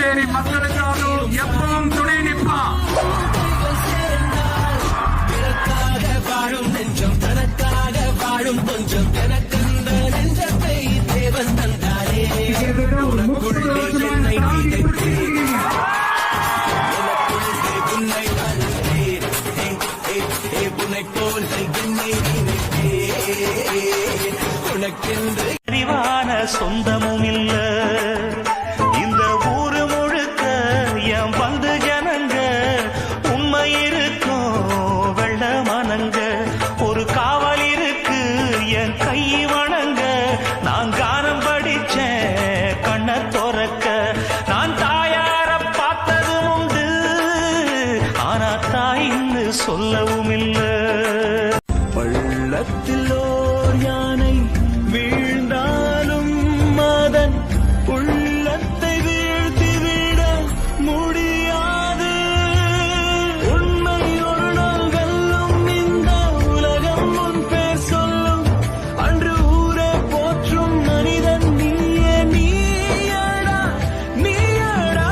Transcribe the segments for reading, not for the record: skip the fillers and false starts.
புதுச்சேரி மக்களுக்காகவும் எப்பவும் துணை நிற்பான். வாழும் நெஞ்சம் தனக்காக வாழும் கொஞ்சம் எனக்கந்த நெஞ்சத்தை தேவன் தந்தாரே. உனக்குள்ளே என்னை வைத்தேன், உன்னை வளர்த்தேன், உன்னை போல் என்னை நினைத்தேன். உனக்கென்று அறிவான சொந்தமும் இல்ல இந்த ஊரு முழுக்க என் வந்து ஜனங்க உண்மை இருக்கும் வெள்ள மனங்க ஒரு காவல் இருக்கு என் கை வணங்க நான் கானம் படிச்சேன் கண்ண துறக்க நான் தாயார பார்த்ததும் உண்டு ஆனா தாயின்னு சொல்லவும் இல்ல பள்ளத்தில் ஓர் யானை வீழ்ந்தாலும் மதன் உள்ளத்தை வீழ்த்திவிட முடியாது. உண்மை ஒரு நாள் வெல்லும் இந்த உலகம் உன் பேர் சொல்லும் அன்று ஊரே போற்றும் மனிதன் நீயே நீயடா நீயடா.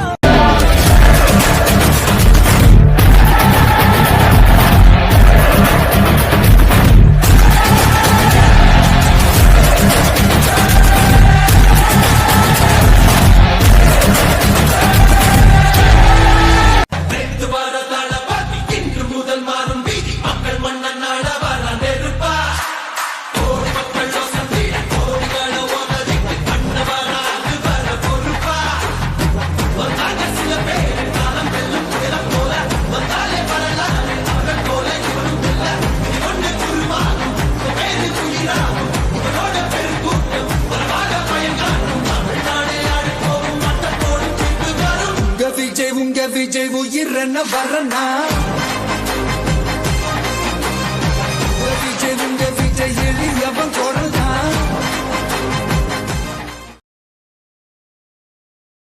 விஜய் உயிரன வரனா விஜய்